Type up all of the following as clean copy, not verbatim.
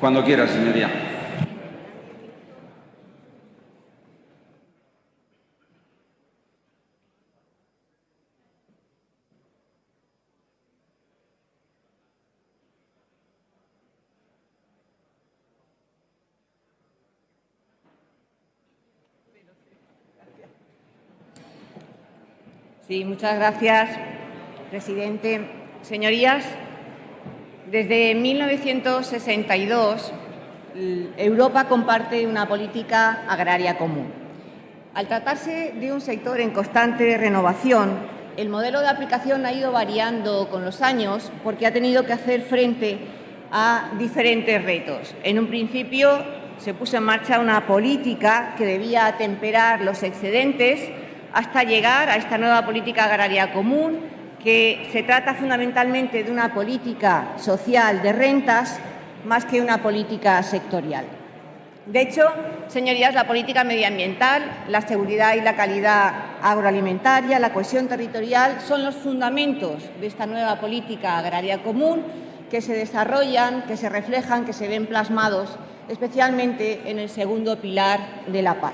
Cuando quiera, señoría. Sí, muchas gracias, presidente. Señorías, desde 1962 Europa comparte una política agraria común. Al tratarse de un sector en constante renovación, el modelo de aplicación ha ido variando con los años porque ha tenido que hacer frente a diferentes retos. En un principio se puso en marcha una política que debía atemperar los excedentes hasta llegar a esta nueva política agraria común, que se trata fundamentalmente de una política social de rentas más que una política sectorial. De hecho, señorías, la política medioambiental, la seguridad y la calidad agroalimentaria, la cohesión territorial son los fundamentos de esta nueva política agraria común que se desarrollan, que se reflejan, que se ven plasmados especialmente en el segundo pilar de la PAC.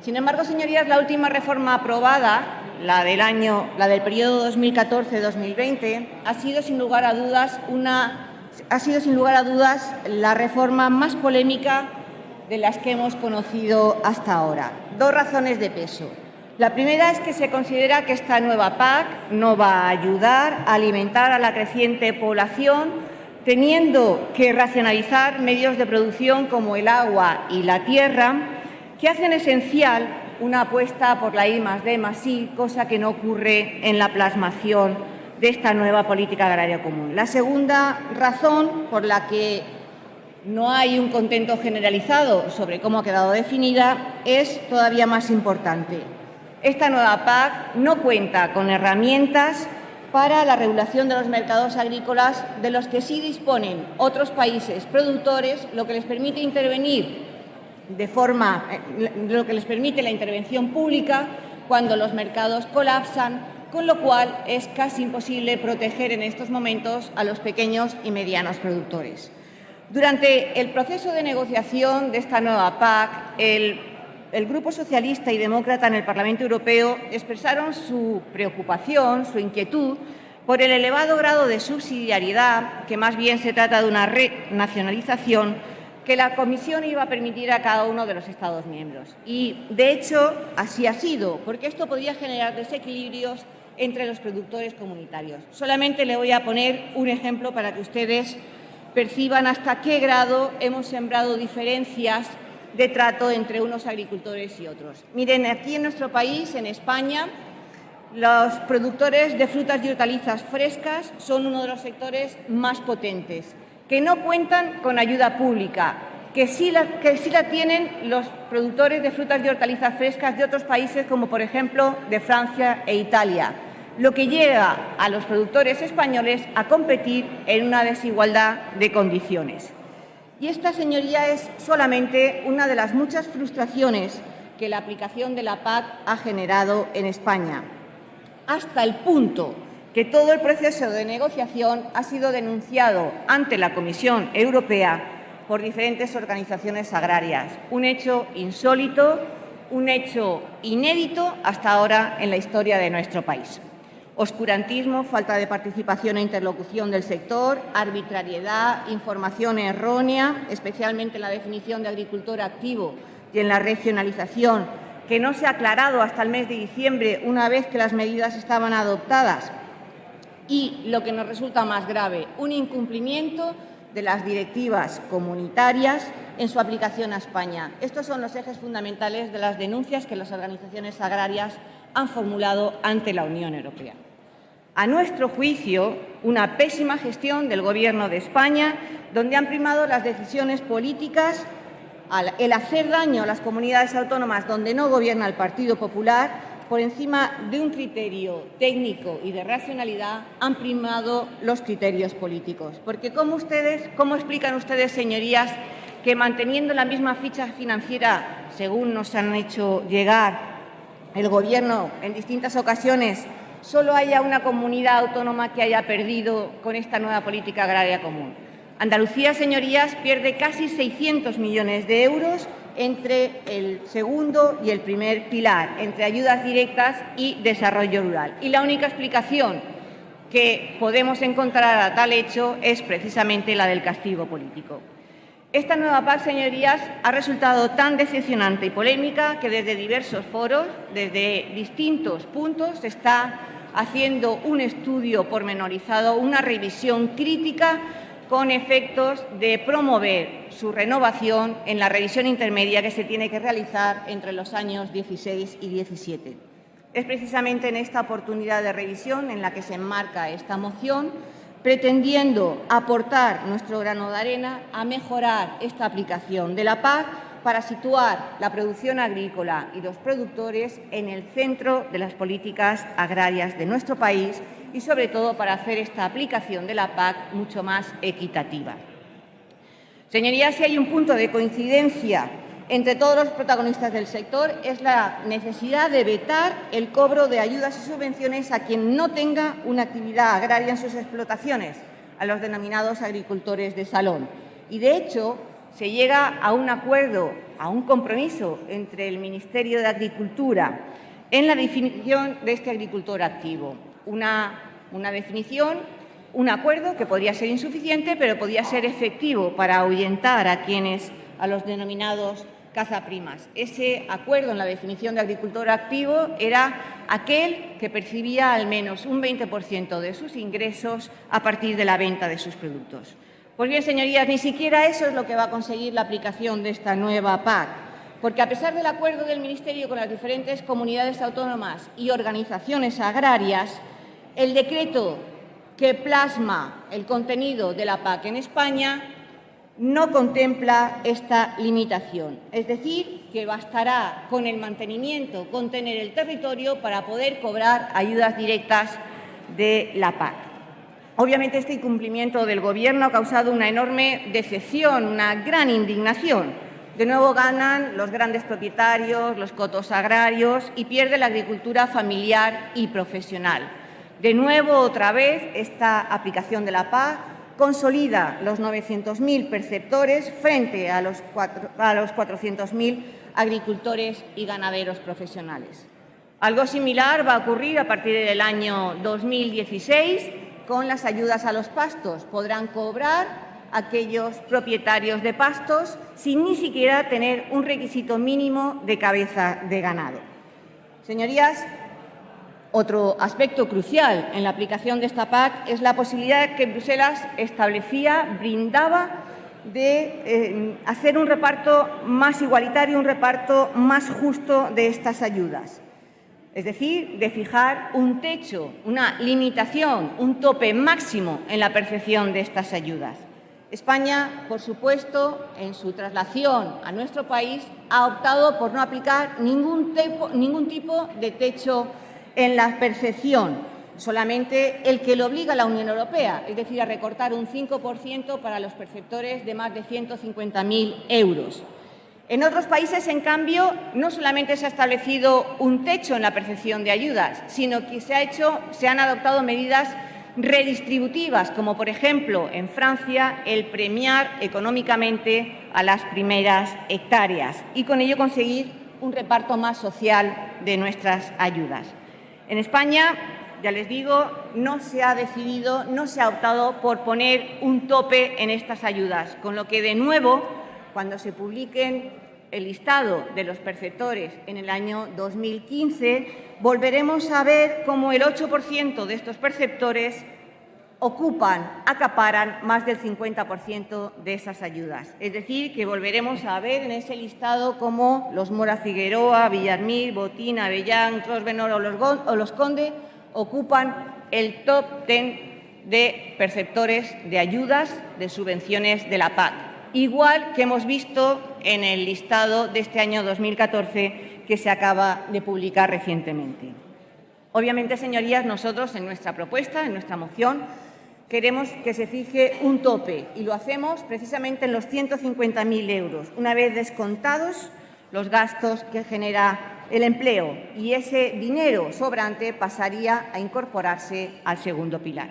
Sin embargo, señorías, la última reforma aprobada, la del periodo 2014-2020, ha sido sin lugar a dudas la reforma más polémica de las que hemos conocido hasta ahora. Dos razones de peso. La primera es que se considera que esta nueva PAC no va a ayudar a alimentar a la creciente población, teniendo que racionalizar medios de producción como el agua y la tierra, que hacen esencial una apuesta por la I+D+I, cosa que no ocurre en la plasmación de esta nueva política agraria común. La segunda razón por la que no hay un contento generalizado sobre cómo ha quedado definida es todavía más importante. Esta nueva PAC no cuenta con herramientas para la regulación de los mercados agrícolas de los que sí disponen otros países productores, lo que les permite intervenir lo que les permite la intervención pública cuando los mercados colapsan, con lo cual es casi imposible proteger en estos momentos a los pequeños y medianos productores. Durante el proceso de negociación de esta nueva PAC, el Grupo Socialista y Demócrata en el Parlamento Europeo expresaron su preocupación, su inquietud por el elevado grado de subsidiariedad, que más bien se trata de una renacionalización que la Comisión iba a permitir a cada uno de los Estados miembros. Y, de hecho, así ha sido, porque esto podría generar desequilibrios entre los productores comunitarios. Solamente le voy a poner un ejemplo para que ustedes perciban hasta qué grado hemos sembrado diferencias de trato entre unos agricultores y otros. Miren, aquí en nuestro país, en España, los productores de frutas y hortalizas frescas son uno de los sectores más potentes, que no cuentan con ayuda pública, que sí la tienen los productores de frutas y hortalizas frescas de otros países, como por ejemplo de Francia e Italia, lo que lleva a los productores españoles a competir en una desigualdad de condiciones. Y esta, señoría, es solamente una de las muchas frustraciones que la aplicación de la PAC ha generado en España, hasta el punto que todo el proceso de negociación ha sido denunciado ante la Comisión Europea por diferentes organizaciones agrarias. Un hecho insólito, un hecho inédito hasta ahora en la historia de nuestro país. Oscurantismo, falta de participación e interlocución del sector, arbitrariedad, información errónea, especialmente en la definición de agricultor activo y en la regionalización, que no se ha aclarado hasta el mes de diciembre, una vez que las medidas estaban adoptadas. Y, lo que nos resulta más grave, un incumplimiento de las directivas comunitarias en su aplicación a España. Estos son los ejes fundamentales de las denuncias que las organizaciones agrarias han formulado ante la Unión Europea. A nuestro juicio, una pésima gestión del Gobierno de España, donde han primado las decisiones políticas, el hacer daño a las comunidades autónomas donde no gobierna el Partido Popular, por encima de un criterio técnico y de racionalidad, han primado los criterios políticos. Porque ¿cómo explican ustedes, señorías, que manteniendo la misma ficha financiera, según nos han hecho llegar el Gobierno en distintas ocasiones, solo haya una comunidad autónoma que haya perdido con esta nueva política agraria común? Andalucía, señorías, pierde casi 600 millones de euros entre el segundo y el primer pilar, entre ayudas directas y desarrollo rural. Y la única explicación que podemos encontrar a tal hecho es precisamente la del castigo político. Esta nueva PAC, señorías, ha resultado tan decepcionante y polémica que desde diversos foros, desde distintos puntos, se está haciendo un estudio pormenorizado, una revisión crítica con efectos de promover su renovación en la revisión intermedia que se tiene que realizar entre los años 16 y 17. Es precisamente en esta oportunidad de revisión en la que se enmarca esta moción, pretendiendo aportar nuestro grano de arena a mejorar esta aplicación de la PAC para situar la producción agrícola y los productores en el centro de las políticas agrarias de nuestro país y, sobre todo, para hacer esta aplicación de la PAC mucho más equitativa. Señorías, si hay un punto de coincidencia entre todos los protagonistas del sector es la necesidad de vetar el cobro de ayudas y subvenciones a quien no tenga una actividad agraria en sus explotaciones, a los denominados agricultores de salón. Y, de hecho, se llega a un acuerdo, a un compromiso entre el Ministerio de Agricultura en la definición de este agricultor activo. Una definición, un acuerdo que podría ser insuficiente, pero podría ser efectivo para ahuyentar a los denominados cazaprimas. Ese acuerdo en la definición de agricultor activo era aquel que percibía al menos un 20% de sus ingresos a partir de la venta de sus productos. Pues bien, señorías, ni siquiera eso es lo que va a conseguir la aplicación de esta nueva PAC, porque a pesar del acuerdo del Ministerio con las diferentes comunidades autónomas y organizaciones agrarias, el decreto que plasma el contenido de la PAC en España no contempla esta limitación. Es decir, que bastará con el mantenimiento, con tener el territorio para poder cobrar ayudas directas de la PAC. Obviamente, este incumplimiento del Gobierno ha causado una enorme decepción, una gran indignación. De nuevo ganan los grandes propietarios, los cotos agrarios y pierde la agricultura familiar y profesional. De nuevo, otra vez, esta aplicación de la PAC consolida los 900.000 perceptores frente a los 400.000 agricultores y ganaderos profesionales. Algo similar va a ocurrir a partir del año 2016 con las ayudas a los pastos. Podrán cobrar aquellos propietarios de pastos sin ni siquiera tener un requisito mínimo de cabeza de ganado. Señorías, otro aspecto crucial en la aplicación de esta PAC es la posibilidad que Bruselas brindaba de hacer un reparto más igualitario, un reparto más justo de estas ayudas. Es decir, de fijar un techo, una limitación, un tope máximo en la percepción de estas ayudas. España, por supuesto, en su traslación a nuestro país, ha optado por no aplicar ningún tipo de techo en la percepción, solamente el que le obliga a la Unión Europea, es decir, a recortar un 5% para los perceptores de más de 150.000 euros. En otros países, en cambio, no solamente se ha establecido un techo en la percepción de ayudas, sino que se han adoptado medidas redistributivas, como por ejemplo en Francia el premiar económicamente a las primeras hectáreas y con ello conseguir un reparto más social de nuestras ayudas. En España, ya les digo, no se ha decidido, no se ha optado por poner un tope en estas ayudas, con lo que, de nuevo, cuando se publiquen el listado de los perceptores en el año 2015, volveremos a ver cómo el 8% de estos perceptores acaparan más del 50% de esas ayudas. Es decir, que volveremos a ver en ese listado cómo los Mora Figueroa, Villarmir, Botín, Avellán, Trosvenor o los Conde ocupan el top 10 de perceptores de ayudas, de subvenciones de la PAC, igual que hemos visto en el listado de este año 2014 que se acaba de publicar recientemente. Obviamente, señorías, nosotros en nuestra propuesta, en nuestra moción, queremos que se fije un tope y lo hacemos precisamente en los 150.000 euros, una vez descontados los gastos que genera el empleo, y ese dinero sobrante pasaría a incorporarse al segundo pilar.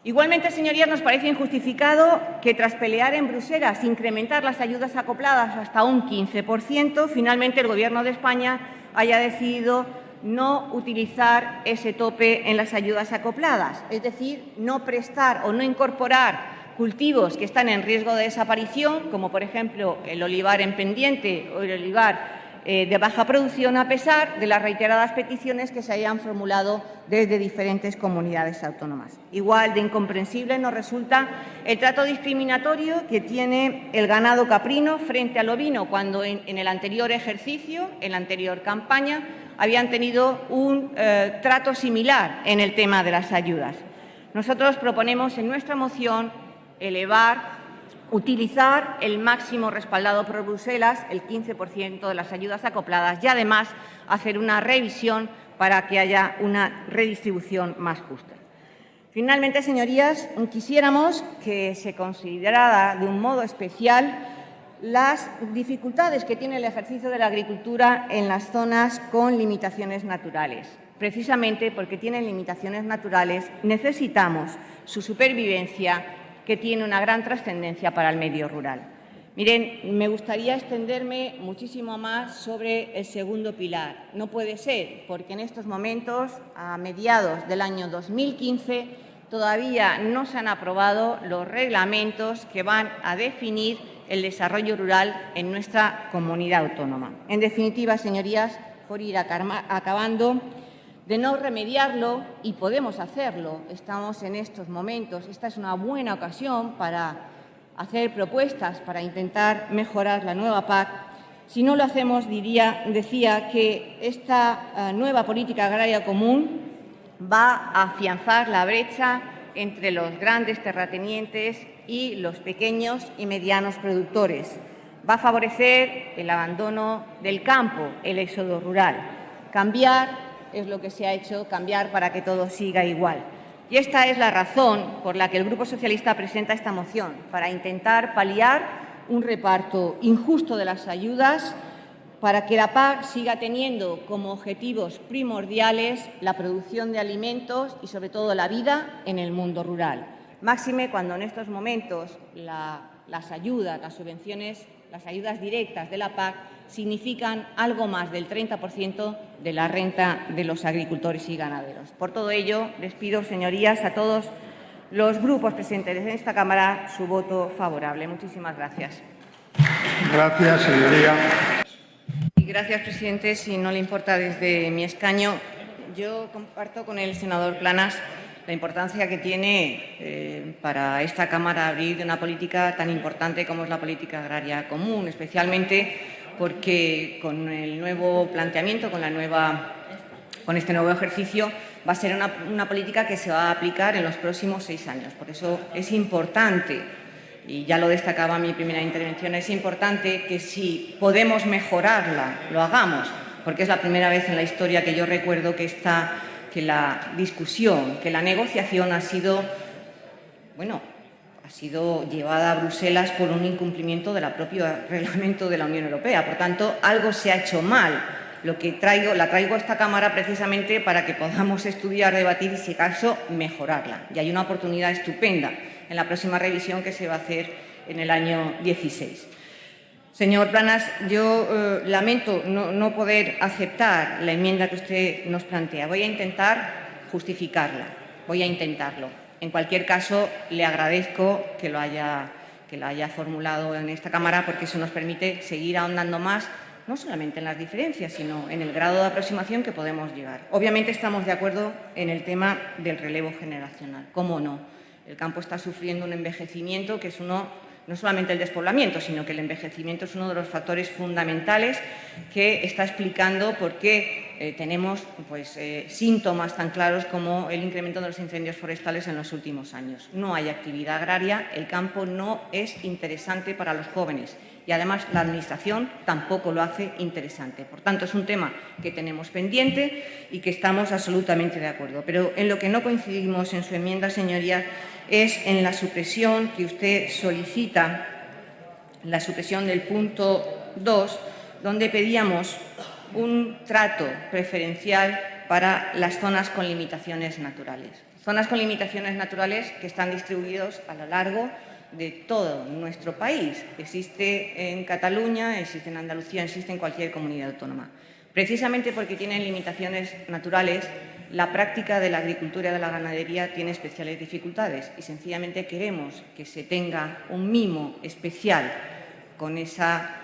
Igualmente, señorías, nos parece injustificado que, tras pelear en Bruselas incrementar las ayudas acopladas hasta un 15%, finalmente el Gobierno de España haya decidido no utilizar ese tope en las ayudas acopladas, es decir, no prestar o no incorporar cultivos que están en riesgo de desaparición, como por ejemplo el olivar en pendiente o el olivar de baja producción, a pesar de las reiteradas peticiones que se hayan formulado desde diferentes comunidades autónomas. Igual de incomprensible nos resulta el trato discriminatorio que tiene el ganado caprino frente al ovino, cuando en el anterior ejercicio, en la anterior campaña, habían tenido un trato similar en el tema de las ayudas. Nosotros proponemos en nuestra moción utilizar el máximo respaldado por Bruselas, el 15% de las ayudas acopladas, y además hacer una revisión para que haya una redistribución más justa. Finalmente, señorías, quisiéramos que se considerara de un modo especial las dificultades que tiene el ejercicio de la agricultura en las zonas con limitaciones naturales. Precisamente porque tienen limitaciones naturales, necesitamos su supervivencia, que tiene una gran trascendencia para el medio rural. Miren, me gustaría extenderme muchísimo más sobre el segundo pilar. No puede ser, porque en estos momentos, a mediados del año 2015, todavía no se han aprobado los reglamentos que van a definir el desarrollo rural en nuestra comunidad autónoma. En definitiva, señorías, por ir acabando, de no remediarlo, y podemos hacerlo, estamos en estos momentos, esta es una buena ocasión para hacer propuestas para intentar mejorar la nueva PAC. Si no lo hacemos, decía que esta nueva política agraria común va a afianzar la brecha entre los grandes terratenientes y los pequeños y medianos productores. Va a favorecer el abandono del campo, el éxodo rural. Cambiar es lo que se ha hecho, cambiar para que todo siga igual. Y esta es la razón por la que el Grupo Socialista presenta esta moción, para intentar paliar un reparto injusto de las ayudas, para que la PAC siga teniendo como objetivos primordiales la producción de alimentos y, sobre todo, la vida en el mundo rural. Máxime cuando en estos momentos las ayudas, las subvenciones, las ayudas directas de la PAC significan algo más del 30% de la renta de los agricultores y ganaderos. Por todo ello, les pido, señorías, a todos los grupos presentes en esta Cámara su voto favorable. Muchísimas gracias. Gracias, señoría. Y gracias, presidente. Si no le importa, desde mi escaño, yo comparto con el senador Planas la importancia que tiene para esta Cámara abrir de una política tan importante como es la política agraria común, especialmente porque con el nuevo planteamiento, con este nuevo ejercicio, va a ser una política que se va a aplicar en los próximos 6 años. Por eso es importante, y ya lo destacaba en mi primera intervención, es importante que si podemos mejorarla, lo hagamos, porque es la primera vez en la historia que yo recuerdo que la discusión, que la negociación ha sido llevada a Bruselas por un incumplimiento del propio reglamento de la Unión Europea. Por tanto, algo se ha hecho mal. La traigo a esta Cámara precisamente para que podamos estudiar, debatir y, si acaso, mejorarla. Y hay una oportunidad estupenda en la próxima revisión que se va a hacer en el año 16. Señor Planas, yo lamento no poder aceptar la enmienda que usted nos plantea. Voy a intentar justificarla. Voy a intentarlo. En cualquier caso, le agradezco que lo haya formulado en esta Cámara, porque eso nos permite seguir ahondando más, no solamente en las diferencias, sino en el grado de aproximación que podemos llegar. Obviamente estamos de acuerdo en el tema del relevo generacional. ¿Cómo no? El campo está sufriendo un envejecimiento que es no solamente el despoblamiento, sino que el envejecimiento es uno de los factores fundamentales que está explicando por qué tenemos síntomas tan claros como el incremento de los incendios forestales en los últimos años. No hay actividad agraria, el campo no es interesante para los jóvenes y, además, la Administración tampoco lo hace interesante. Por tanto, es un tema que tenemos pendiente y que estamos absolutamente de acuerdo. Pero en lo que no coincidimos en su enmienda, señoría, es en la supresión que usted solicita, la supresión del punto 2, donde pedíamos un trato preferencial para las zonas con limitaciones naturales. zonas con limitaciones naturales que están distribuidos a lo largo de todo nuestro país. Existe en Cataluña, existe en Andalucía, existe en cualquier comunidad autónoma. Precisamente porque tienen limitaciones naturales, la práctica de la agricultura y de la ganadería tiene especiales dificultades y sencillamente queremos que se tenga un mimo especial con esa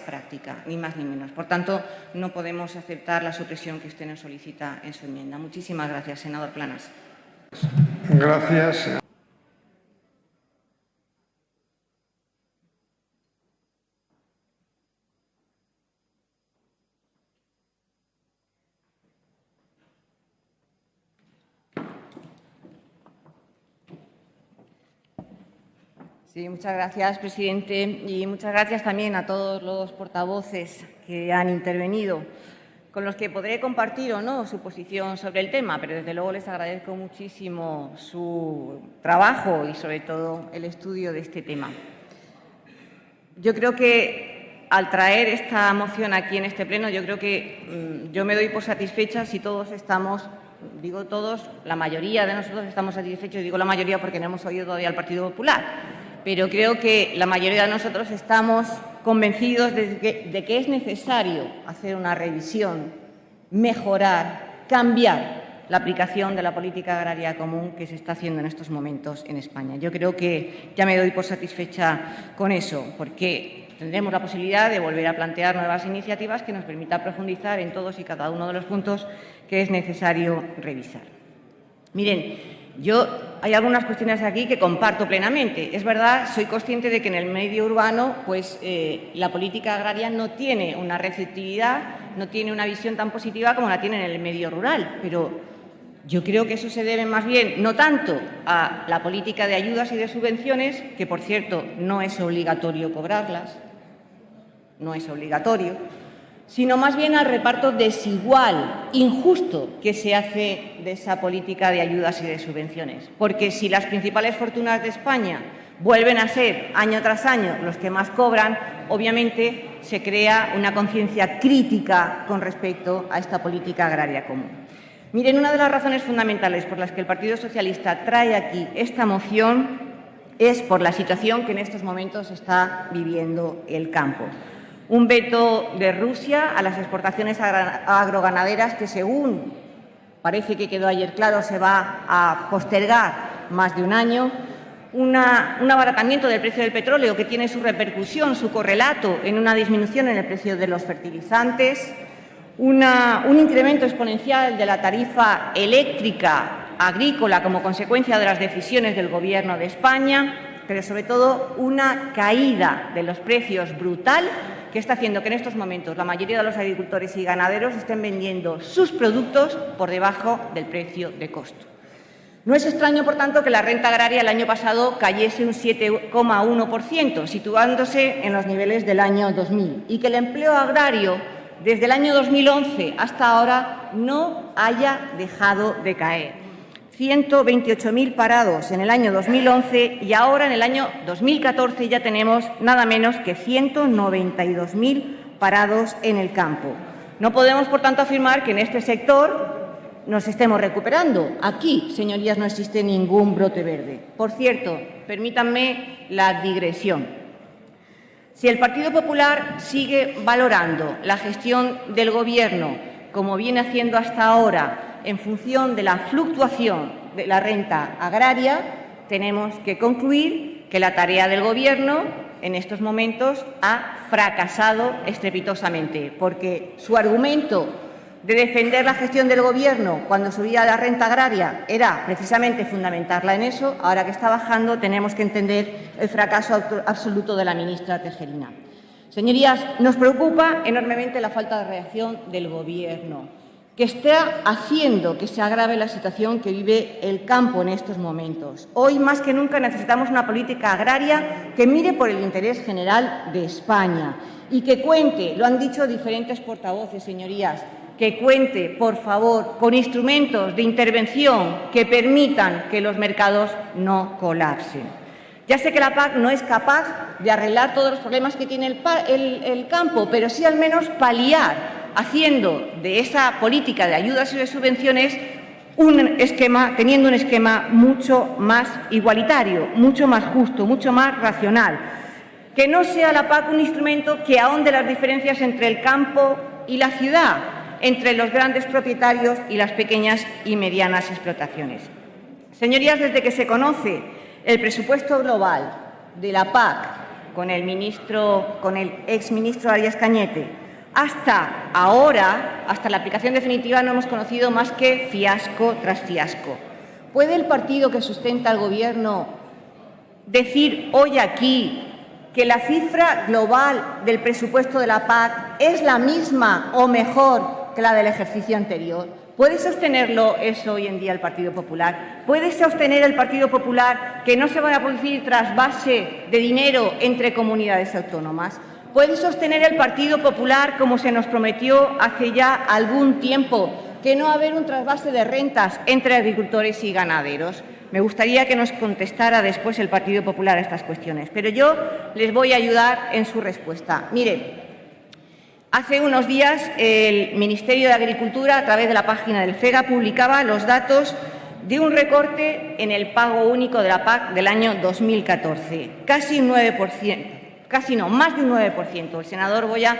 práctica, ni más ni menos. Por tanto, no podemos aceptar la supresión que usted nos solicita en su enmienda. Muchísimas gracias, senador Planas. Gracias. Sí, muchas gracias, presidente, y muchas gracias también a todos los portavoces que han intervenido, con los que podré compartir o no su posición sobre el tema, pero desde luego les agradezco muchísimo su trabajo y, sobre todo, el estudio de este tema. Yo creo que al traer esta moción aquí en este pleno, yo creo que yo me doy por satisfecha si todos estamos, digo todos, la mayoría de nosotros estamos satisfechos, y digo la mayoría porque no hemos oído todavía al Partido Popular. Pero creo que la mayoría de nosotros estamos convencidos de que es necesario hacer una revisión, mejorar, cambiar la aplicación de la política agraria común que se está haciendo en estos momentos en España. Yo creo que ya me doy por satisfecha con eso, porque tendremos la posibilidad de volver a plantear nuevas iniciativas que nos permitan profundizar en todos y cada uno de los puntos que es necesario revisar. Miren, hay algunas cuestiones aquí que comparto plenamente. Es verdad, soy consciente de que en el medio urbano la política agraria no tiene una receptividad, no tiene una visión tan positiva como la tiene en el medio rural, pero yo creo que eso se debe más bien no tanto a la política de ayudas y de subvenciones, que por cierto no es obligatorio cobrarlas, no es obligatorio, sino más bien al reparto desigual, injusto, que se hace de esa política de ayudas y de subvenciones. Porque si las principales fortunas de España vuelven a ser año tras año los que más cobran, obviamente se crea una conciencia crítica con respecto a esta política agraria común. Miren, una de las razones fundamentales por las que el Partido Socialista trae aquí esta moción es por la situación que en estos momentos está viviendo el campo. Un veto de Rusia a las exportaciones agroganaderas que, según parece que quedó ayer claro, se va a postergar más de un año. Un abaratamiento del precio del petróleo que tiene su repercusión, su correlato en una disminución en el precio de los fertilizantes. Un incremento exponencial de la tarifa eléctrica agrícola como consecuencia de las decisiones del Gobierno de España, pero sobre todo una caída de los precios brutal que está haciendo que en estos momentos la mayoría de los agricultores y ganaderos estén vendiendo sus productos por debajo del precio de costo. No es extraño, por tanto, que la renta agraria el año pasado cayese un 7,1%, situándose en los niveles del año 2000, y que el empleo agrario desde el año 2011 hasta ahora no haya dejado de caer. 128.000 parados en el año 2011 y ahora en el año 2014 ya tenemos nada menos que 192.000 parados en el campo. No podemos, por tanto, afirmar que en este sector nos estemos recuperando. Aquí, señorías, no existe ningún brote verde. Por cierto, permítanme la digresión. Si el Partido Popular sigue valorando la gestión del Gobierno como viene haciendo hasta ahora, en función de la fluctuación de la renta agraria, tenemos que concluir que la tarea del Gobierno en estos momentos ha fracasado estrepitosamente, porque su argumento de defender la gestión del Gobierno cuando subía la renta agraria era precisamente fundamentarla en eso. Ahora que está bajando, tenemos que entender el fracaso absoluto de la ministra Tejerina. Señorías, nos preocupa enormemente la falta de reacción del Gobierno, que está haciendo que se agrave la situación que vive el campo en estos momentos. Hoy, más que nunca, necesitamos una política agraria que mire por el interés general de España y que cuente, lo han dicho diferentes portavoces, señorías, que cuente, por favor, con instrumentos de intervención que permitan que los mercados no colapsen. Ya sé que la PAC no es capaz de arreglar todos los problemas que tiene el campo, pero sí al menos paliar, haciendo de esa política de ayudas y de subvenciones teniendo un esquema mucho más igualitario, mucho más justo, mucho más racional. Que no sea la PAC un instrumento que ahonde las diferencias entre el campo y la ciudad, entre los grandes propietarios y las pequeñas y medianas explotaciones. Señorías, desde que se conoce el presupuesto global de la PAC con el exministro Arias Cañete, hasta ahora, hasta la aplicación definitiva, no hemos conocido más que fiasco tras fiasco. ¿Puede el partido que sustenta al Gobierno decir hoy aquí que la cifra global del presupuesto de la PAC es la misma o mejor que la del ejercicio anterior? ¿Puede sostenerlo eso hoy en día el Partido Popular? ¿Puede sostener el Partido Popular que no se van a producir trasvase de dinero entre comunidades autónomas? ¿Puede sostener el Partido Popular, como se nos prometió hace ya algún tiempo, que no va a haber un trasvase de rentas entre agricultores y ganaderos? Me gustaría que nos contestara después el Partido Popular a estas cuestiones, pero yo les voy a ayudar en su respuesta. Mire, hace unos días el Ministerio de Agricultura, a través de la página del FEGA, publicaba los datos de un recorte en el pago único de la PAC del año 2014, casi un 9%, casi no, más de un 9%. El senador Boya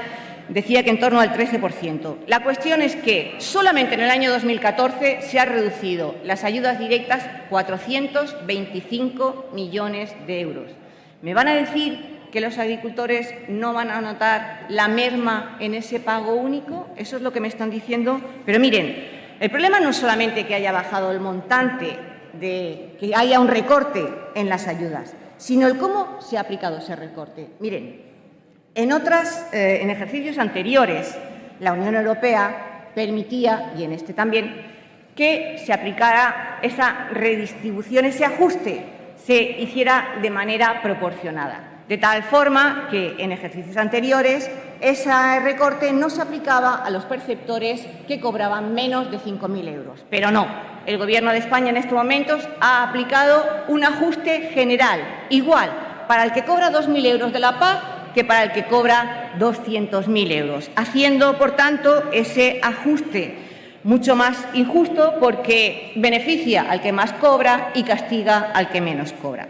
decía que en torno al 13%. La cuestión es que solamente en el año 2014 se han reducido las ayudas directas 425 millones de euros. ¿Me van a decir que los agricultores no van a notar la merma en ese pago único? Eso es lo que me están diciendo. Pero miren, el problema no es solamente que haya bajado el montante, que haya un recorte en las ayudas, sino el cómo se ha aplicado ese recorte. Miren, en ejercicios anteriores, la Unión Europea permitía, y en este también, que se aplicara esa redistribución, ese ajuste, se hiciera de manera proporcionada. De tal forma que en ejercicios anteriores ese recorte no se aplicaba a los perceptores que cobraban menos de 5.000 euros. Pero no, el Gobierno de España en estos momentos ha aplicado un ajuste general, igual para el que cobra 2.000 euros de la PAC que para el que cobra 200.000 euros, haciendo, por tanto, ese ajuste mucho más injusto porque beneficia al que más cobra y castiga al que menos cobra.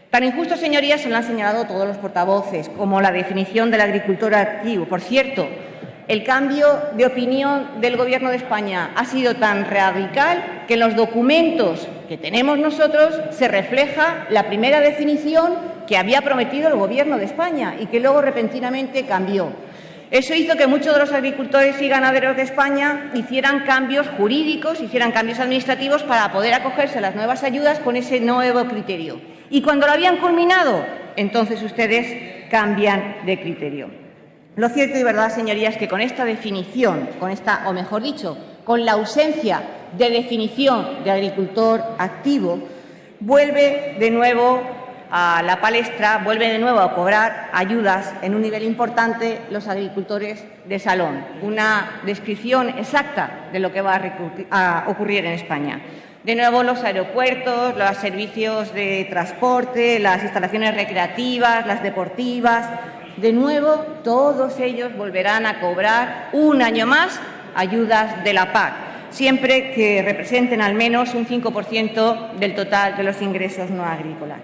Tan injusto, señorías, se lo han señalado todos los portavoces, como la definición del agricultor activo. Por cierto, el cambio de opinión del Gobierno de España ha sido tan radical que en los documentos que tenemos nosotros se refleja la primera definición que había prometido el Gobierno de España y que luego repentinamente cambió. Eso hizo que muchos de los agricultores y ganaderos de España hicieran cambios jurídicos, hicieran cambios administrativos para poder acogerse a las nuevas ayudas con ese nuevo criterio. Y cuando lo habían culminado, entonces ustedes cambian de criterio. Lo cierto y verdad, señorías, es que con esta definición, o mejor dicho, con la ausencia de definición de agricultor activo, vuelve de nuevo a la palestra, vuelve de nuevo a cobrar ayudas en un nivel importante los agricultores de salón. Una descripción exacta de lo que va a ocurrir en España. De nuevo, los aeropuertos, los servicios de transporte, las instalaciones recreativas, las deportivas. De nuevo, todos ellos volverán a cobrar un año más ayudas de la PAC, siempre que representen al menos un 5% del total de los ingresos no agrícolas.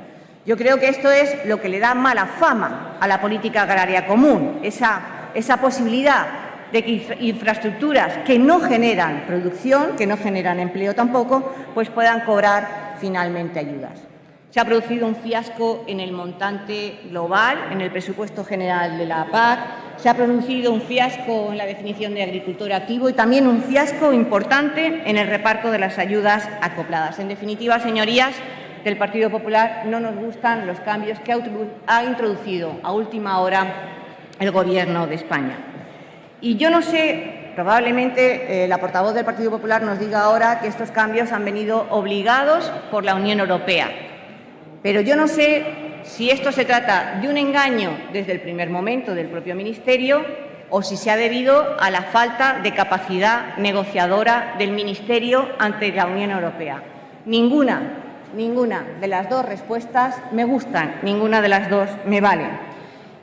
Yo creo que esto es lo que le da mala fama a la política agraria común, esa posibilidad de que infraestructuras que no generan producción, que no generan empleo tampoco, pues puedan cobrar finalmente ayudas. Se ha producido un fiasco en el montante global, en el presupuesto general de la PAC, se ha producido un fiasco en la definición de agricultor activo y también un fiasco importante en el reparto de las ayudas acopladas. En definitiva, señorías, del Partido Popular no nos gustan los cambios que ha introducido a última hora el Gobierno de España. Y yo no sé, probablemente la portavoz del Partido Popular nos diga ahora que estos cambios han venido obligados por la Unión Europea. Pero yo no sé si esto se trata de un engaño desde el primer momento del propio Ministerio o si se ha debido a la falta de capacidad negociadora del Ministerio ante la Unión Europea. Ninguna de las dos respuestas me gustan, ninguna de las dos me vale.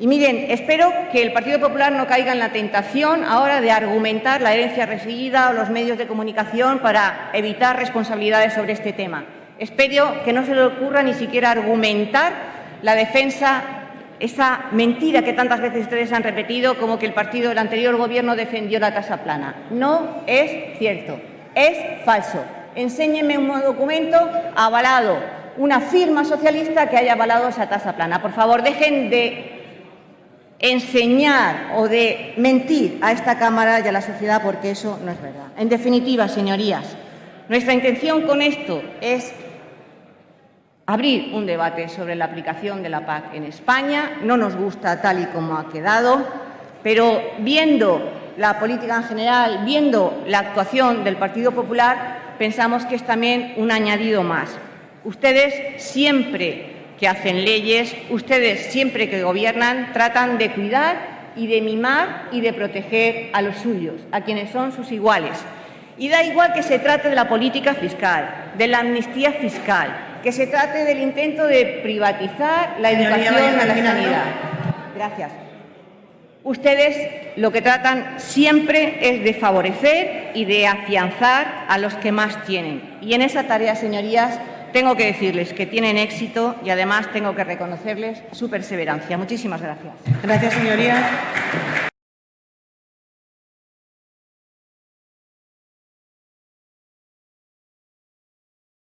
Y miren, espero que el Partido Popular no caiga en la tentación ahora de argumentar la herencia recibida o los medios de comunicación para evitar responsabilidades sobre este tema. Espero que no se le ocurra ni siquiera argumentar la defensa, esa mentira que tantas veces ustedes han repetido, como que el anterior Gobierno defendió la tasa plana. No es cierto, es falso. Enséñenme un documento avalado, una firma socialista que haya avalado esa tasa plana. Por favor, dejen de enseñar o de mentir a esta Cámara y a la sociedad, porque eso no es verdad. En definitiva, señorías, nuestra intención con esto es abrir un debate sobre la aplicación de la PAC en España. No nos gusta tal y como ha quedado, pero viendo la política en general, viendo la actuación del Partido Popular, pensamos que es también un añadido más. Ustedes siempre que hacen leyes, ustedes siempre que gobiernan, tratan de cuidar y de mimar y de proteger a los suyos, a quienes son sus iguales. Y da igual que se trate de la política fiscal, de la amnistía fiscal, que se trate del intento de privatizar la educación y la sanidad. Gracias. Ustedes lo que tratan siempre es de favorecer y de afianzar a los que más tienen. Y en esa tarea, señorías, tengo que decirles que tienen éxito y además tengo que reconocerles su perseverancia. Muchísimas gracias. Gracias, señoría.